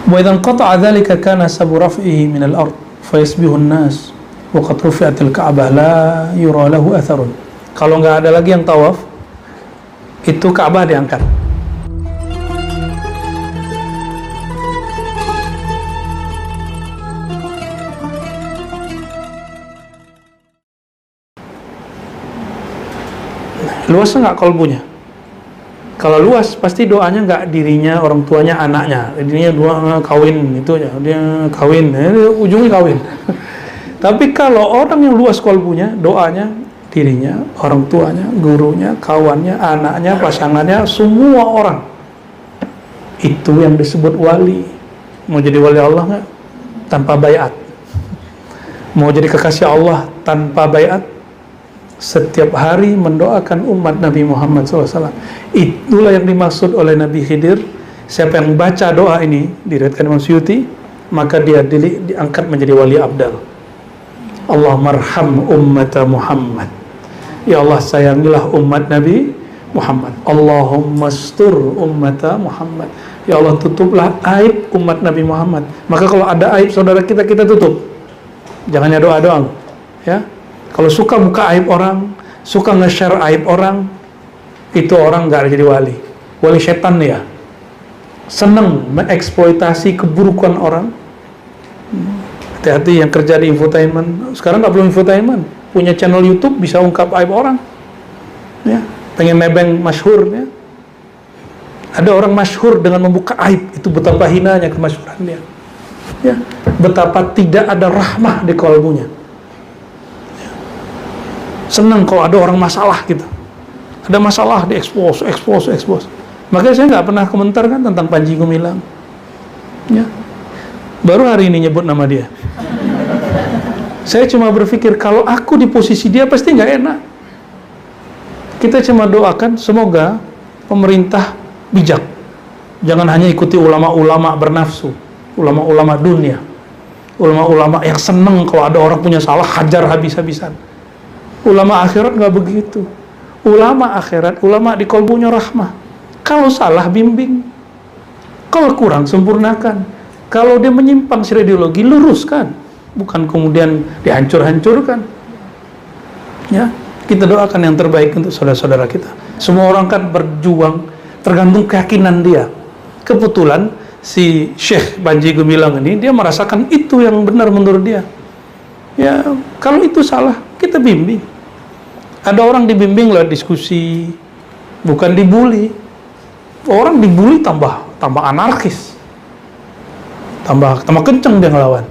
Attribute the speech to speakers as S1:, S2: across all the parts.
S1: Wa idzan qata'a dzalika kana sabu raf'ihi min al-ard fayasbihu an-nas wa qad rufi'atil Ka'bah la yura lahu atharun. Kalau nggak ada lagi yang tawaf, itu Ka'bah diangkat. Luas nggak kolbunya? Kalau luas, pasti doanya nggak dirinya, orang tuanya, anaknya. Dirinya dua kawin, itu aja. Dia kawin, ujungnya kawin. Tapi kalau orang yang luas kolbunya, doanya dirinya, orang tuanya, gurunya, kawannya, anaknya, pasangannya, semua orang. Itu yang disebut wali. Mau jadi wali Allah nggak? Tanpa bayat. Mau jadi kekasih Allah tanpa bayat? Setiap hari mendoakan umat Nabi Muhammad SAW. Itulah yang dimaksud oleh Nabi Khidir. Siapa yang baca doa ini, diriwayatkan Imam Suyuti, maka dia diangkat menjadi wali abdal. Allahumma arham ummata Muhammad. Ya Allah, sayangilah umat Nabi Muhammad. Allahumma astur ummata Muhammad. Ya Allah, tutuplah aib umat Nabi Muhammad. Maka kalau ada aib saudara kita, kita tutup. Jangan doa-doa, ya. Kalau suka buka aib orang, suka nge-share aib orang, itu orang nggak jadi wali. Wali setan ya. Senang mengeksploitasi keburukan orang. Hati-hati yang kerja di infotainment. Sekarang nggak perlu infotainment, punya channel YouTube bisa ungkap aib orang. Ya, pengen nebeng masyhur ya. Ada orang masyhur dengan membuka aib, itu betapa hinanya kemasyhuran dia. Ya, betapa tidak ada rahmah di kalbunya. Senang kalau ada orang masalah gitu, ada masalah diekspos. Makanya saya nggak pernah komentar kan tentang Panji Gumilang, ya. Baru hari ini nyebut nama dia. Saya cuma berpikir kalau aku di posisi dia pasti nggak enak. Kita cuma doakan semoga pemerintah bijak, jangan hanya ikuti ulama-ulama bernafsu, ulama-ulama dunia, ulama-ulama yang seneng kalau ada orang punya salah hajar habis-habisan. Ulama akhirat nggak begitu. Ulama akhirat, ulama di kolbunya rahmah. Kalau salah bimbing, kalau kurang sempurnakan, kalau dia menyimpang secara ideologi luruskan, bukan kemudian dihancur-hancurkan. Ya, kita doakan yang terbaik untuk saudara-saudara kita. Semua orang kan berjuang tergantung keyakinan dia. Kebetulan si Syekh Panji Gumilang ini dia merasakan itu yang benar menurut dia. Ya, kalau itu salah, kita bimbing. Ada orang dibimbing lewat diskusi, bukan dibully. Orang dibully tambah anarkis, tambah kenceng dia ngelawan.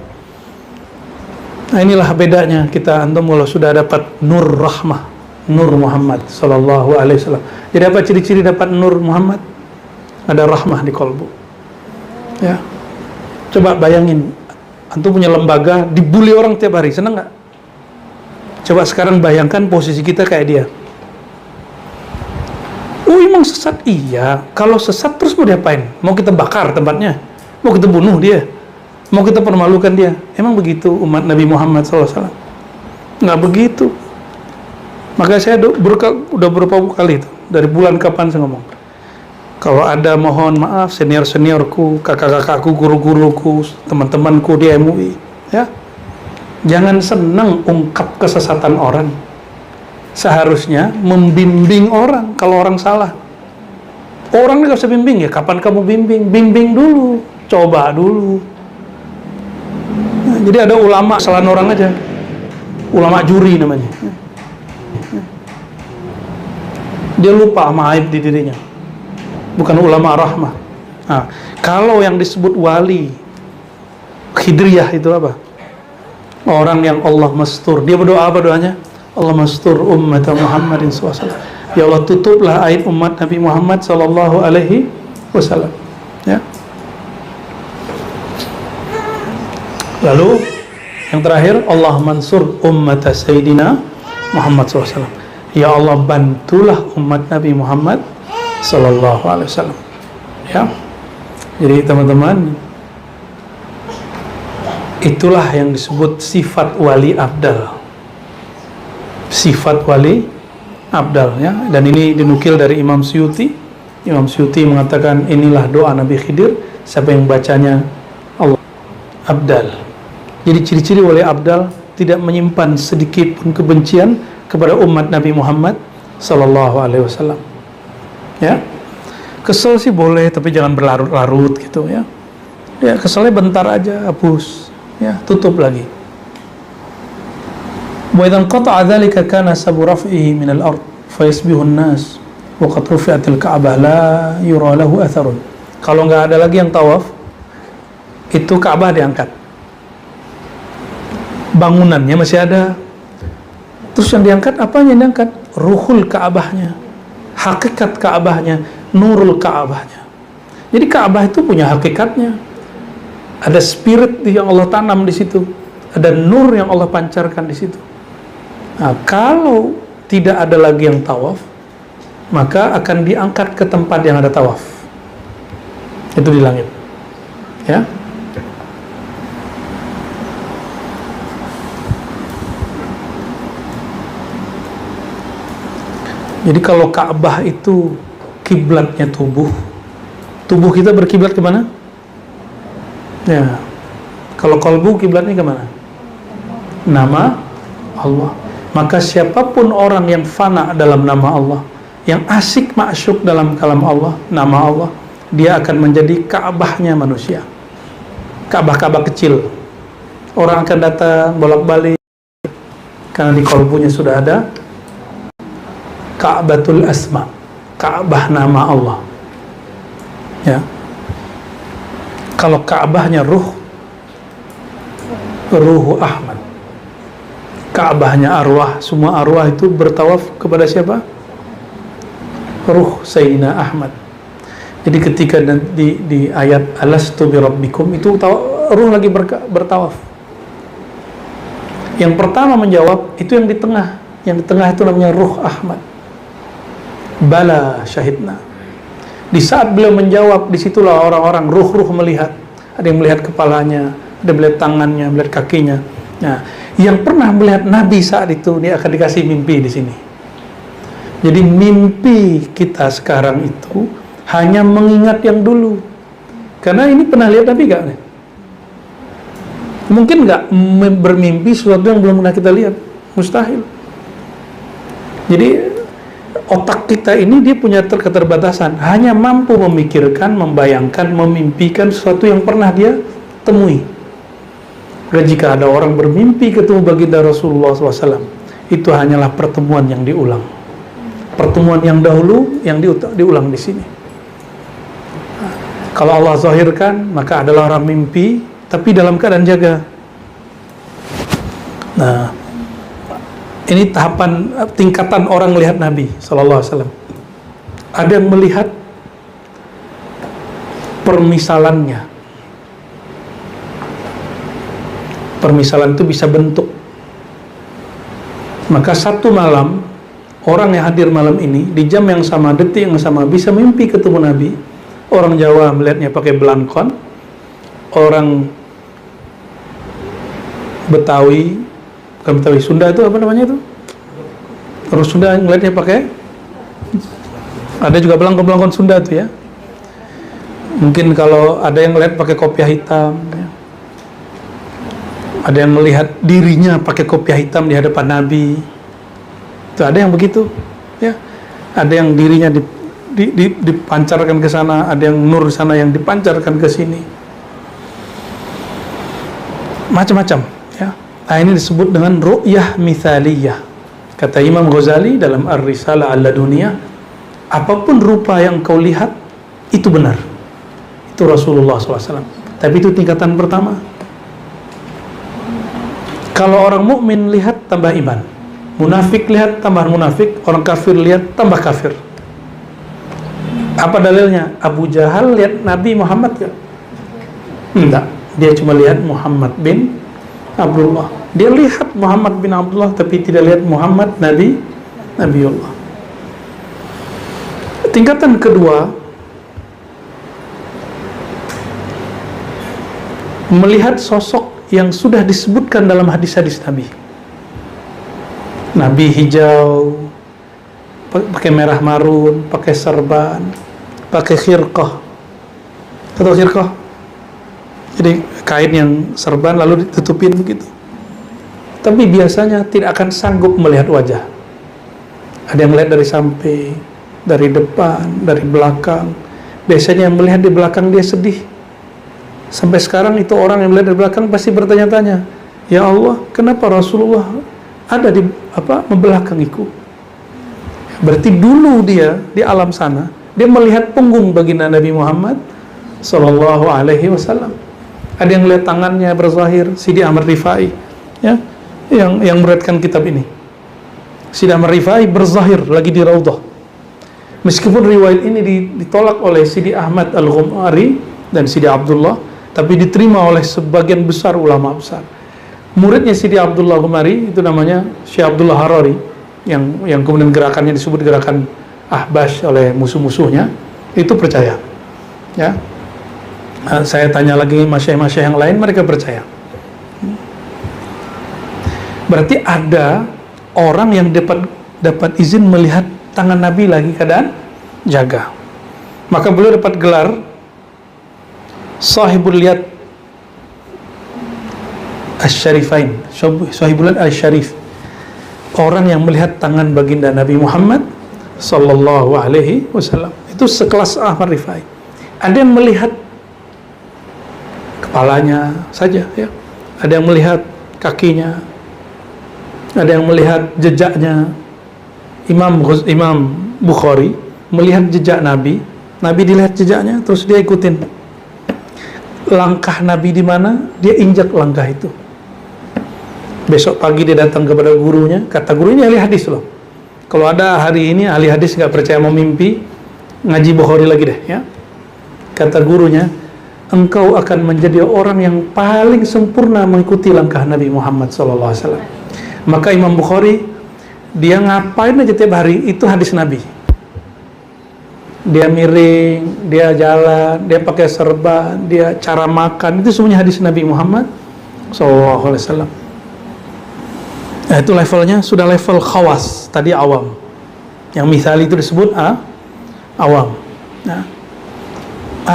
S1: Nah, inilah bedanya kita antum kalau sudah dapat nur rahmah, nur Muhammad sallallahu alaihi wasallam. Jadi apa ciri-ciri dapat nur Muhammad? Ada rahmah di kolbu. Ya, coba bayangin, antum punya lembaga, dibully orang tiap hari, senang nggak? Coba sekarang bayangkan posisi kita kayak dia. Oh, emang sesat? Iya. Kalau sesat terus mau diapain? Mau kita bakar tempatnya? Mau kita bunuh dia? Mau kita permalukan dia? Emang begitu umat Nabi Muhammad SAW? Nggak begitu. Maka saya udah berapa kali itu, dari bulan kapan saya ngomong, kalau ada mohon maaf senior-seniorku, kakak-kakakku, guru-guruku, teman-temanku di MUI, ya, jangan senang ungkap kesesatan orang. Seharusnya membimbing orang kalau orang salah. Orang nggak usah bimbing ya. Kapan kamu bimbing? Bimbing dulu, coba dulu. Nah, jadi ada ulama kesalahan orang aja, ulama juri namanya. Dia lupa sama aib di dirinya. Bukan ulama rahmah. Nah, kalau yang disebut wali Khidriyah itu apa? Orang yang Allah mastur. Dia berdoa apa doanya? Allah mastur umat Muhammadin SAW. Ya Allah, tutuplah aib umat Nabi Muhammad sallallahu alaihi wasallam. Ya. Lalu yang terakhir, Allah mansur umat Sayyidina Muhammad SAW. Ya Allah, bantulah umat Nabi Muhammad sallallahu alaihi wasallam. Ya. Jadi teman-teman, itulah yang disebut sifat wali abdal. Sifat wali abdal, ya. Dan ini dinukil dari Imam Suyuti. Imam Suyuti mengatakan inilah doa Nabi Khidir. Siapa yang bacanya abdal. Jadi ciri-ciri wali abdal tidak menyimpan sedikit pun kebencian kepada umat Nabi Muhammad sallallahu alaihi wasallam. Ya. Kesel sih boleh, tapi jangan berlarut-larut gitu ya. Ya, keselnya bentar aja, hapus. Ya, tutup lagi. Wa idzan qata'a dzalika kana sabu raf'ihi min al-ard fa yasbihu an-nas wa qad rufi'atil ka'bah la yura lahu atharun. Kalau nggak ada lagi yang tawaf, itu Ka'bah diangkat. Bangunannya masih ada. Terus yang diangkat apanya yang diangkat? Ruhul Ka'bahnya, hakikat Ka'bahnya, nurul Ka'bahnya. Jadi Ka'bah itu punya hakikatnya. Ada spirit yang Allah tanam di situ, ada nur yang Allah pancarkan di situ. Nah, kalau tidak ada lagi yang tawaf, maka akan diangkat ke tempat yang ada tawaf. Itu di langit. Ya. Jadi kalau Ka'bah itu kiblatnya tubuh kita berkiblat kemana? Ya. Kalau kalbu kiblatnya kemana? Nama Allah. Maka siapapun orang yang fana dalam nama Allah, yang asik masyuk dalam kalam Allah, nama Allah, dia akan menjadi Ka'bahnya manusia. Ka'bah-Ka'bah kecil. Orang akan datang bolak-balik karena di kalbunya sudah ada Ka'batul Asma, Ka'bah nama Allah. Ya. Kalau Ka'bahnya ruh Ahmad, Ka'bahnya arwah, semua arwah itu bertawaf kepada siapa? Ruh Sayyidina Ahmad. Jadi ketika di ayat alastu bi rabbikum itu ruh lagi bertawaf. Yang pertama menjawab itu yang di tengah. Yang di tengah itu namanya ruh Ahmad. Bala syahidna. Di saat beliau menjawab, disitulah orang-orang ruh-ruh melihat. Ada yang melihat kepalanya, ada yang melihat tangannya, melihat kakinya. Nah, yang pernah melihat Nabi saat itu, dia akan dikasih mimpi di sini. Jadi mimpi kita sekarang itu hanya mengingat yang dulu. Karena ini pernah lihat Nabi gak? Mungkin gak bermimpi sesuatu yang belum pernah kita lihat. Mustahil. Jadi otak kita ini dia punya keterbatasan, hanya mampu memikirkan, membayangkan, memimpikan sesuatu yang pernah dia temui. Dan jika ada orang bermimpi ketemu baginda Rasulullah SAW, itu hanyalah pertemuan yang diulang. Pertemuan yang dahulu yang diulang di sini. Kalau Allah zahirkan, maka adalah orang mimpi, tapi dalam keadaan jaga. Nah, ini tingkatan orang melihat Nabi Sallallahu Alaihi Wasallam. Ada yang melihat permisalannya. Permisalan itu bisa bentuk. Maka satu malam, orang yang hadir malam ini, di jam yang sama, detik yang sama, bisa mimpi ketemu Nabi. Orang Jawa melihatnya pakai belangkon. Orang Betawi, bukan Betawi, Sunda itu apa namanya itu? Terus Sunda ngeliatnya pakai, ada juga belangkon-belangkon Sunda itu ya. Mungkin kalau ada yang ngeliat pakai kopiah hitam ya. Ada yang melihat dirinya pakai kopiah hitam di hadapan Nabi. Itu ada yang begitu ya. Ada yang dirinya dipancarkan ke sana, ada yang nur sana yang dipancarkan ke sini. Macam-macam ya. Nah, ini disebut dengan ru'yah mithaliyah. Kata Imam Ghazali dalam Ar-Risalah Al-Laduniyah, apapun rupa yang kau lihat, itu benar. Itu Rasulullah SAW. Tapi itu tingkatan pertama. Kalau orang mukmin lihat, tambah iman. Munafik lihat, tambah munafik. Orang kafir lihat, tambah kafir. Apa dalilnya? Abu Jahal lihat Nabi Muhammad ya? Enggak. Dia cuma lihat Muhammad bin Abdullah. Dia lihat Muhammad bin Abdullah, tapi tidak lihat Muhammad Nabiullah. Tingkatan kedua, melihat sosok yang sudah disebutkan dalam hadis-hadis Nabi. Nabi hijau, pakai merah marun, pakai serban, pakai khirqah. Atau khirqah? Jadi kain yang serban lalu ditutupin begitu. Tapi biasanya tidak akan sanggup melihat wajah. Ada yang melihat dari samping, dari depan, dari belakang. Biasanya yang melihat di belakang dia sedih. Sampai sekarang itu orang yang melihat dari belakang pasti bertanya-tanya, ya Allah, kenapa Rasulullah ada di membelakangiku? Berarti dulu dia di alam sana dia melihat punggung baginda Nabi Muhammad Sallallahu Alaihi Wasallam. Ada yang melihat tangannya berzahir, Sidi Ahmad Rifai, ya, yang meriwayatkan kitab ini. Sidi Ahmad Rifai berzahir lagi di Raudhah. Meskipun riwayat ini ditolak oleh Sidi Ahmad Al-Ghumari dan Sidi Abdullah, tapi diterima oleh sebagian besar ulama besar. Muridnya Sidi Abdullah Ghumari itu namanya Syekh Abdullah Harari, yang kemudian gerakannya disebut gerakan Ahbash oleh musuh-musuhnya, itu percaya. Ya, saya tanya lagi masyayikh-masyayikh yang lain, mereka percaya. Berarti ada orang yang dapat izin melihat tangan Nabi lagi keadaan jaga. Maka beliau dapat gelar Sahibul Yad Asy-Syarifain, Sahibul Yad Asy-Syarif. Orang yang melihat tangan baginda Nabi Muhammad Sallallahu Alaihi Wasallam. Itu sekelas Ahmad Rifai. Ada yang melihat kepalanya saja, ya. Ada yang melihat kakinya, ada yang melihat jejaknya. Imam Bukhari melihat jejak Nabi dilihat jejaknya, terus dia ikutin langkah Nabi di mana, dia injak langkah itu. Besok pagi dia datang kepada gurunya, kata gurunya ahli hadis loh. Kalau ada hari ini ahli hadis nggak percaya mau mimpi, ngaji Bukhari lagi deh, ya. Kata gurunya, engkau akan menjadi orang yang paling sempurna mengikuti langkah Nabi Muhammad SAW. Maka Imam Bukhari, dia ngapain aja tiap hari, itu hadis Nabi. Dia miring, dia jalan, dia pakai serban, dia cara makan, itu semuanya hadis Nabi Muhammad SAW. Nah, itu levelnya sudah level khawas, tadi awam. Yang misal itu disebut awam. Nah,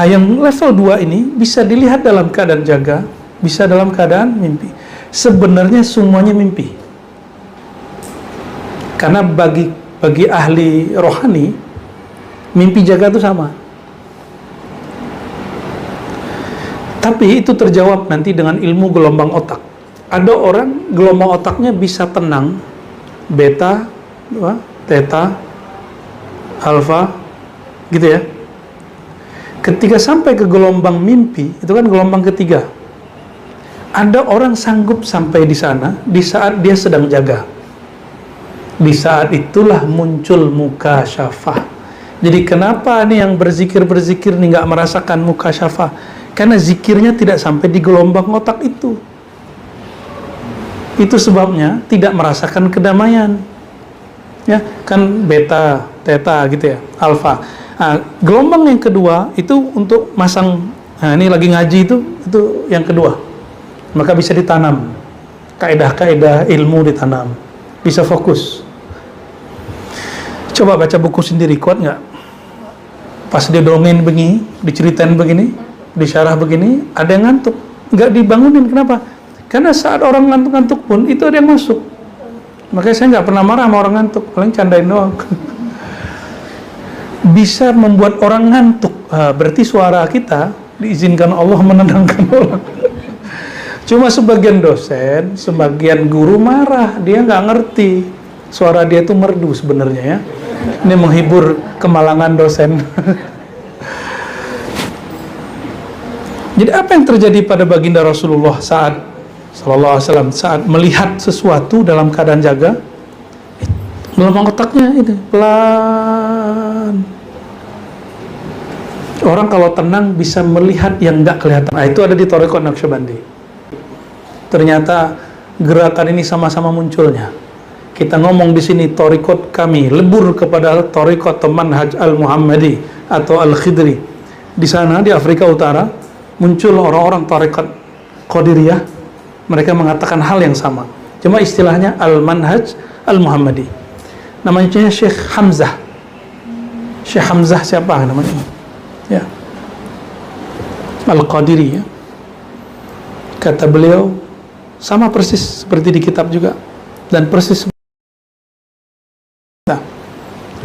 S1: yang level 2 ini bisa dilihat dalam keadaan jaga, bisa dalam keadaan mimpi. Sebenarnya semuanya mimpi. Karena bagi ahli rohani, mimpi jaga itu sama. Tapi itu terjawab nanti dengan ilmu gelombang otak. Ada orang gelombang otaknya bisa tenang, beta, theta, alfa, gitu ya. Ketika sampai ke gelombang mimpi, itu kan gelombang ketiga. Ada orang sanggup sampai di sana di saat dia sedang jaga. Di saat itulah muncul mukasyafah. Jadi kenapa nih yang berzikir nih nggak merasakan mukasyafah? Karena zikirnya tidak sampai di gelombang otak itu. Itu sebabnya tidak merasakan kedamaian. Ya, kan beta, theta gitu ya, alfa. Nah, gelombang yang kedua itu untuk masang, nah ini lagi ngaji itu yang kedua. Maka bisa ditanam. Kaidah-kaidah ilmu ditanam. Bisa fokus. Coba baca buku sendiri, kuat nggak? Pas dia dongeng begini, diceritain begini, disyarah begini, ada yang ngantuk. Nggak dibangunin, kenapa? Karena saat orang ngantuk-ngantuk pun, itu ada yang masuk. Makanya saya nggak pernah marah sama orang ngantuk, paling candain doang. Bisa membuat orang ngantuk, berarti suara kita diizinkan Allah menenangkan orang. Cuma sebagian dosen, sebagian guru marah, dia nggak ngerti. Suara dia itu merdu sebenarnya, ya. Ini menghibur kemalangan dosen. Jadi apa yang terjadi pada baginda Rasulullah saat Sallallahu Alaihi Wasallam saat melihat sesuatu dalam keadaan jaga? Gelombang otaknya ini pelan. Orang kalau tenang bisa melihat yang nggak kelihatan. Nah, itu ada di Thariqat Naqsyabandi. Ternyata gerakan ini sama-sama munculnya. Kita ngomong di sini Thariqat kami lebur kepada Thariqat Manhaj Al-Muhammadi atau Al-Khidri. Di sana di Afrika Utara muncul orang-orang Thariqat Qadiriyah. Mereka mengatakan hal yang sama. Cuma istilahnya Al-Manhaj Al-Muhammadi. Namanya Syekh Hamzah. Syekh Hamzah siapa namanya? Ya. Al-Qadiri, ya. Kata beliau, sama persis seperti di kitab juga, dan persis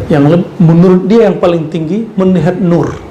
S1: yang menurut dia yang paling tinggi melihat nur.